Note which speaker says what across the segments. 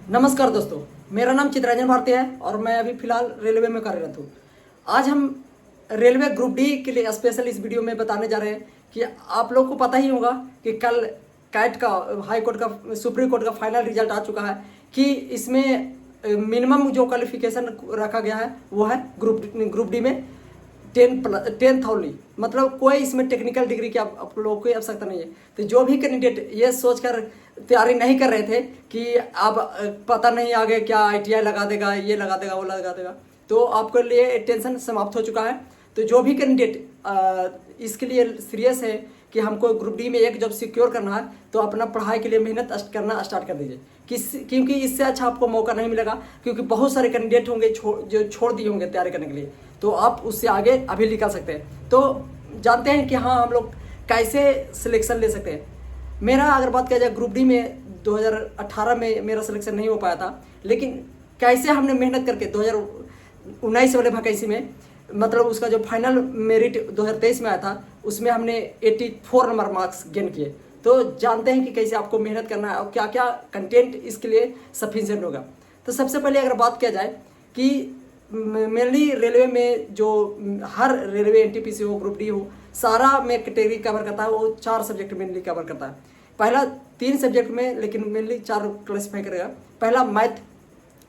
Speaker 1: नमस्कार दोस्तों, मेरा नाम चितरंजन भारती है और मैं अभी फिलहाल रेलवे में कार्यरत हूँ। आज हम रेलवे ग्रुप डी के लिए स्पेशल इस वीडियो में बताने जा रहे हैं कि आप लोग को पता ही होगा कि कल कैट का हाई कोर्ट का सुप्रीम कोर्ट का फाइनल रिजल्ट आ चुका है कि इसमें मिनिमम जो क्वालिफिकेशन रखा गया है वो है ग्रुप डी में 10th ओनली, मतलब कोई इसमें टेक्निकल डिग्री की आप लोगों को आवश्यकता नहीं है। तो जो भी कैंडिडेट ये सोचकर तैयारी नहीं कर रहे थे कि अब पता नहीं आगे क्या ITI लगा देगा, ये लगा देगा, वो लगा देगा, तो आपके लिए टेंशन समाप्त हो चुका है। तो जो भी कैंडिडेट इसके लिए सीरियस है कि हमको ग्रुप डी में एक जॉब सिक्योर करना है तो अपना पढ़ाई के लिए मेहनत करना स्टार्ट कर दीजिए, क्योंकि इससे अच्छा आपको मौका नहीं मिलेगा, क्योंकि बहुत सारे कैंडिडेट होंगे जो छोड़ दिए होंगे तैयारी करने के लिए, तो आप उससे आगे अभी निकल सकते हैं। तो जानते हैं कि हाँ, हम लोग कैसे सिलेक्शन ले सकते हैं। मेरा अगर बात किया जाए ग्रुप डी में 2018 में मेरा सिलेक्शन नहीं हो पाया था, लेकिन कैसे हमने मेहनत करके 2019 वाले वैकेंसी में, मतलब उसका जो फाइनल मेरिट 2023 में आया था उसमें हमने 84 नंबर मार्क्स गेन किए। तो जानते हैं कि कैसे आपको मेहनत करना है और क्या क्या कंटेंट इसके लिए सफिशिएंट होगा। तो सबसे पहले अगर बात किया जाए कि मेनली रेलवे में जो हर रेलवे NTPC हो, ग्रुप डी हो, सारा में कैटेगरी कवर करता है, वो 4 सब्जेक्ट मेनली कवर करता है। पहला 3 सब्जेक्ट में, लेकिन मेनली 4 क्लासीफाई करेगा। पहला मैथ,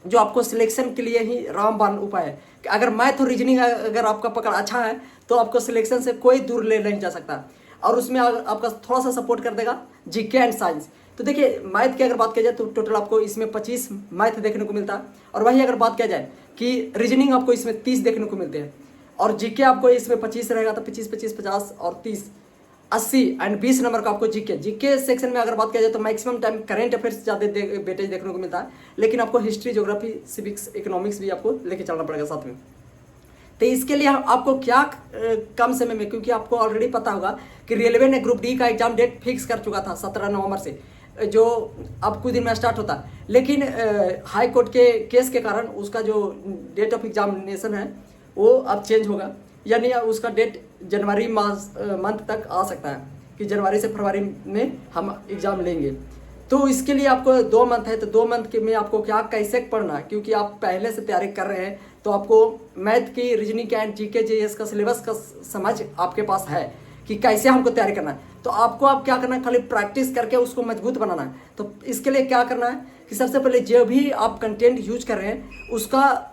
Speaker 1: जो आपको सिलेक्शन के लिए ही रामबाण उपाय है कि अगर मैथ और रीजनिंग अगर आपका पकड़ अच्छा है तो आपको सिलेक्शन से कोई दूर ले नहीं जा सकता, और उसमें आपका थोड़ा सा सपोर्ट कर देगा GK एंड साइंस। तो देखिए, मैथ की अगर बात किया जाए तो टोटल आपको इसमें 25 मैथ देखने को मिलता है, और वही अगर बात किया जाए कि रीजनिंग आपको इसमें 30 देखने को मिलते हैं, और GK आपको इसमें 25 रहेगा, तो 25, 25, 50 और 30, 80 एंड 20 नंबर का आपको जीके सेक्शन में अगर बात किया जाए तो मैक्सिमम टाइम करंट अफेयर्स ज़्यादा वेटेज देखने को मिलता है, लेकिन आपको हिस्ट्री, ज्योग्राफी, सिविक्स, इकोनॉमिक्स भी आपको लेके चलना पड़ेगा साथ में। तो इसके लिए आपको क्या कम समय में, क्योंकि आपको ऑलरेडी पता होगा कि रेलवे ने ग्रुप डी का एग्जाम डेट फिक्स कर चुका था 17 नवंबर से, जो अब कुछ दिन में स्टार्ट होता है, लेकिन हाई कोर्ट के केस के कारण उसका जो डेट ऑफ एग्जामिनेशन है वो अब चेंज होगा, यानी उसका डेट जनवरी मंथ तक आ सकता है कि जनवरी से फरवरी में हम एग्ज़ाम लेंगे। तो इसके लिए आपको 2 मंथ है, तो 2 मंथ के में आपको क्या कैसे पढ़ना है, क्योंकि आप पहले से तैयारी कर रहे हैं तो आपको मैथ की, रीजनिंग एंड GK JS का सिलेबस का समझ आपके पास है कि कैसे हमको तैयारी करना है। तो आपको अब क्या करना है, खाली प्रैक्टिस करके उसको मजबूत बनाना है। तो इसके लिए क्या करना है कि सबसे पहले जो भी आप कंटेंट यूज कर रहे हैं उसका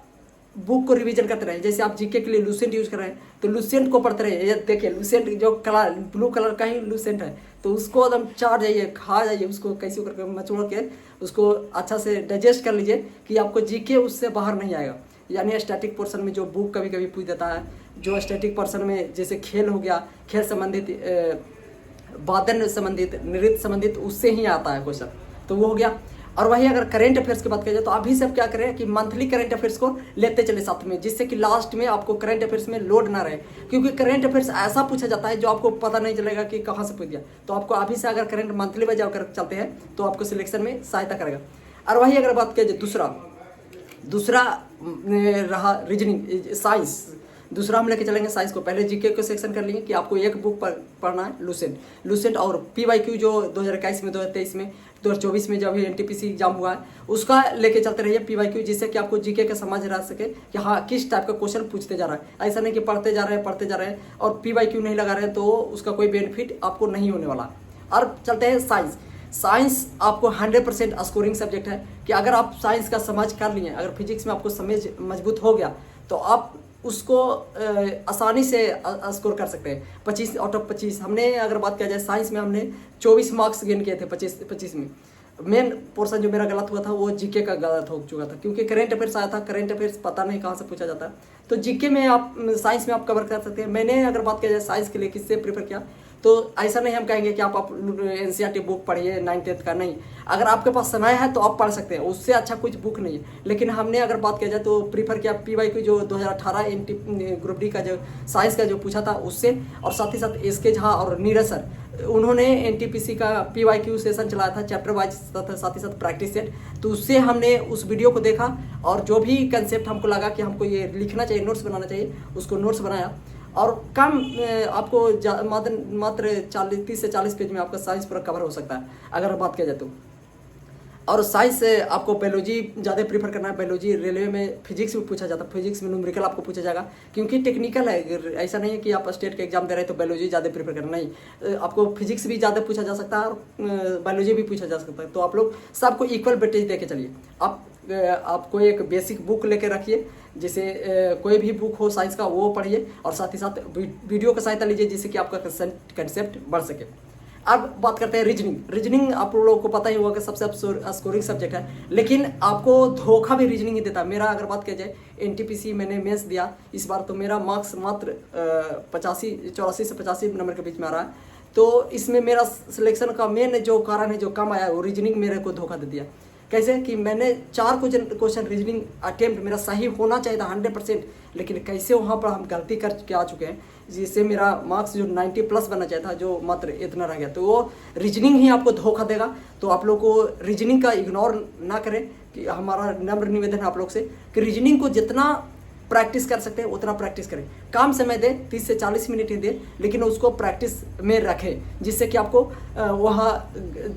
Speaker 1: बुक को रिवीजन करते रहे। जैसे आप GK के लिए लूसेंट यूज कर रहे हैं तो लूसेंट को पढ़ते रहिए। ये देखिए, लूसेंट जो कलर ब्लू कलर का ही लूसेंट है, तो उसको एकदम चाट जाइए, खा जाइए, उसको कैसे करके मचोड़ के उसको अच्छा से डाइजेस्ट कर लीजिए कि आपको GK उससे बाहर नहीं आएगा। यानी स्टैटिक पोर्शन में जो बुक कभी कभी पूछ देता है, जो स्टैटिक पोर्शन में जैसे खेल हो गया, खेल संबंधित, वादन संबंधित, नृत्य संबंधित, उससे ही आता है क्वेश्चन, तो वो हो गया। और वही अगर करंट अफेयर्स की बात किया जाए तो अभी सब क्या करें कि मंथली करंट अफेयर्स को लेते चले साथ में, जिससे कि लास्ट में आपको करंट अफेयर्स में लोड ना रहे, क्योंकि करंट अफेयर्स ऐसा पूछा जाता है जो आपको पता नहीं चलेगा कि कहाँ से पूछ दिया। तो आपको अभी से अगर करंट मंथली में जाकर चलते हैं तो आपको सिलेक्शन में सहायता करेगा। और वही अगर बात किया जाए दूसरा रहा रीजनिंग, साइंस, दूसरा हम लेके चलेंगे साइंस को। पहले GK को सेक्शन कर लेंगे कि आपको एक बुक पढ़ना है, लूसेंट और PYQ जो 2021 में, 2023 में, 2024 में जब NTPC एग्जाम हुआ है उसका लेके चलते रहिए PYQ, जिससे कि आपको GK का समझ रह सके कि हाँ किस टाइप का क्वेश्चन पूछते जा रहा है। ऐसा नहीं कि पढ़ते जा रहे हैं और PYQ नहीं लगा रहे हैं तो उसका कोई बेनिफिट आपको नहीं होने वाला। और चलते हैं साइंस आपको 100% स्कोरिंग सब्जेक्ट है कि अगर आप साइंस का समझ कर लिए, अगर फिजिक्स में आपको समझ मजबूत हो गया तो आप उसको आसानी से स्कोर कर सकते हैं। 25 आउट ऑफ 25 हमने अगर बात किया जाए साइंस में हमने 24 मार्क्स गेन किए थे 25 में। मेन पोर्शन जो मेरा गलत हुआ था वो GK का गलत हो चुका था, क्योंकि करंट अफेयर्स आया था, करंट अफेयर्स पता नहीं कहाँ से पूछा जाता है, तो GK में आप साइंस में आप कवर कर सकते हैं। मैंने अगर बात किया जाए साइंस के लिए किससे प्रीफर किया, तो ऐसा नहीं हम कहेंगे कि आप NCERT बुक पढ़िए 9th का, नहीं, अगर आपके पास समय है तो आप पढ़ सकते हैं, उससे अच्छा कुछ बुक नहीं है। लेकिन हमने अगर बात किया जाए तो प्रीफर किया PYQ जो 2018 ग्रुप डी का जो साइंस का जो पूछा था उससे, और साथ ही साथ SK झा और नीरज सर, उन्होंने NTPC का PYQ सेशन चलाया था चैप्टर वाइज, साथ ही साथ प्रैक्टिस सेट, तो उससे हमने उस वीडियो को देखा और जो भी कंसेप्ट हमको लगा कि हमको ये लिखना चाहिए, नोट्स बनाना चाहिए, उसको नोट्स बनाया। और कम आपको मात्र 30 से 40 पेज में आपका साइंस पूरा कवर हो सकता है अगर बात किया जाए तो। और साइंस से आपको बायोलॉजी ज़्यादा प्रीफर करना है। बायोलॉजी रेलवे में फिजिक्स में पूछा जाता है, फिजिक्स में न्यूमेरिकल आपको पूछा जाएगा, क्योंकि टेक्निकल है। ऐसा नहीं है कि आप स्टेट का एग्जाम दे रहे हैं तो बायोलॉजी ज़्यादा प्रीफर करना, नहीं, आपको फिजिक्स भी ज़्यादा पूछा जा सकता है और बायोलॉजी भी पूछा जा सकता है। तो आप लोग सबको इक्वल वेटेज दे के चलिए। आपको एक बेसिक बुक लेके रखिए, जैसे कोई भी बुक हो साइंस का वो पढ़िए, और साथ ही साथ वीडियो का सहायता लीजिए जिससे कि आपका कंसेप्ट बढ़ सके। अब बात करते हैं रीजनिंग आप लोगों को पता ही होगा कि सबसे स्कोरिंग सब्जेक्ट है, लेकिन आपको धोखा भी रीजनिंग ही देता है। मेरा अगर बात किया जाए, एनटीपीसी मैंने मेंस दिया इस बार, तो मेरा मार्क्स मात्र 84 से 85 नंबर के बीच में आ रहा है। तो इसमें मेरा सिलेक्शन का मेन जो कारण है, जो कम आया, वो रीजनिंग मेरे को धोखा दे दिया। कैसे कि मैंने 4 क्वेश्चन रीजनिंग अटेम्प्ट मेरा सही होना चाहिए था 100%, लेकिन कैसे वहाँ पर हम गलती करके आ चुके हैं, जिससे मेरा मार्क्स जो 90+ बनना चाहिए था, जो मात्र इतना रह गया। तो वो रीजनिंग ही आपको धोखा देगा। तो आप लोग को रीजनिंग का इग्नोर ना करें, कि हमारा नम्र निवेदन है आप लोग से कि रीजनिंग को जितना प्रैक्टिस कर सकते हैं उतना प्रैक्टिस करें। काम समय दे 30 से 40 मिनट ही दे, लेकिन उसको प्रैक्टिस में रखें, जिससे कि आपको वहाँ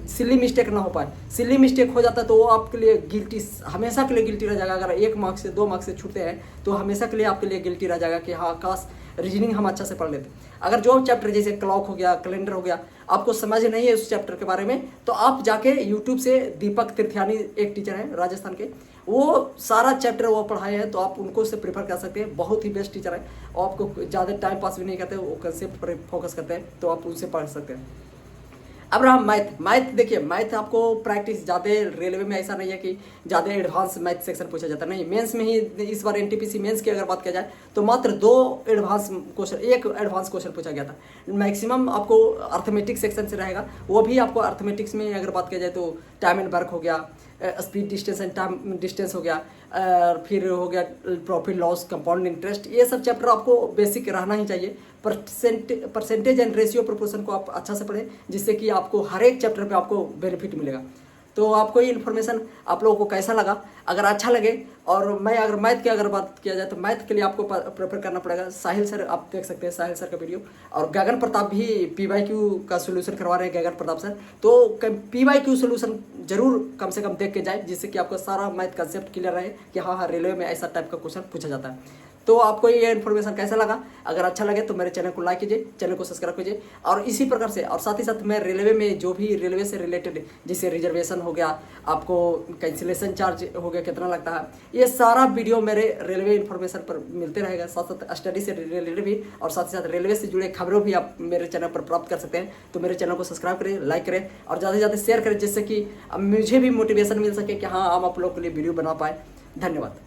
Speaker 1: सिली मिस्टेक ना हो पाए। सिली मिस्टेक हो जाता है तो वो आपके लिए गिल्टी, हमेशा के लिए गिल्टी रह जाएगा। अगर 1 मार्क्स से 2 मार्क्स से छूटते हैं तो हमेशा के लिए आपके लिए गिल्टी रह जाएगा कि हाँ, काश रीजनिंग हम अच्छा से पढ़ लेते। अगर जो चैप्टर जैसे क्लॉक हो गया, कैलेंडर हो गया, आपको समझ नहीं है उस चैप्टर के बारे में, तो आप जाके यूट्यूब से दीपक तीर्थयानी एक टीचर है राजस्थान के, वो सारा चैप्टर वो पढ़ाए हैं, तो आप उनको से प्रेफर कर सकते हैं। बहुत ही बेस्ट टीचर है और आपको ज़्यादा टाइम पास भी नहीं करते, वो कंसेप्ट पर फोकस करते हैं, तो आप उनसे पढ़ सकते हैं। अब रहा मैथ देखिए, मैथ आपको प्रैक्टिस ज़्यादा, रेलवे में ऐसा नहीं है कि ज़्यादा एडवांस मैथ सेक्शन पूछा जाता नहीं। मेंस में ही इस बार एनटीपीसी मेंस की अगर बात किया जाए तो मात्र 2 एडवांस क्वेश्चन, 1 एडवांस क्वेश्चन पूछा गया था। मैक्सिमम आपको अर्थमेटिक्स सेक्शन से रहेगा, वो भी आपको अर्थमेटिक्स में अगर बात किया जाए तो टाइम एंड वर्क हो गया, speed distance and time distance हो गया, फिर हो गया प्रॉफिट लॉस, कंपाउंड इंटरेस्ट, ये सब चैप्टर आपको बेसिक रहना ही चाहिए। परसेंटेज एंड रेशियो प्रोपोर्शन को आप अच्छा से पढ़ें, जिससे कि आपको हर एक चैप्टर पे आपको बेनिफिट मिलेगा। तो आपको ये इन्फॉर्मेशन आप लोगों को कैसा लगा? अगर अच्छा लगे, और मैं अगर मैथ की अगर बात किया जाए तो मैथ के लिए आपको प्रेफर करना पड़ेगा साहिल सर। आप देख सकते हैं साहिल सर का वीडियो, और गगन प्रताप भी PYQ का सोल्यूशन करवा रहे हैं, गगन प्रताप सर। तो PYQ सोल्यूशन जरूर कम से कम देख के जाए, जिससे कि आपका सारा मैथ कंसेप्ट क्लियर रहे कि हाँ रेलवे में ऐसा टाइप का क्वेश्चन पूछा जाता है। तो आपको ये इन्फॉर्मेशन कैसा लगा? अगर अच्छा लगे तो मेरे चैनल को लाइक कीजिए, चैनल को सब्सक्राइब कीजिए, और इसी प्रकार से, और साथ ही साथ मैं रेलवे में जो भी रेलवे से रिलेटेड, जैसे रिजर्वेशन हो गया, आपको कैंसिलेशन चार्ज हो गया कितना लगता है, ये सारा वीडियो मेरे रेलवे इन्फॉर्मेशन पर मिलते रहेगा। साथ साथ स्टडी से रिलेटेड भी, और साथ ही साथ रेलवे से जुड़े खबरों भी आप मेरे चैनल पर प्राप्त कर सकते हैं। तो मेरे चैनल को सब्सक्राइब करें, लाइक करें, और ज़्यादा से ज़्यादा शेयर करें, जिससे कि मुझे भी मोटिवेशन मिल सके कि हाँ हम आप लोग के लिए वीडियो बना पाए। धन्यवाद।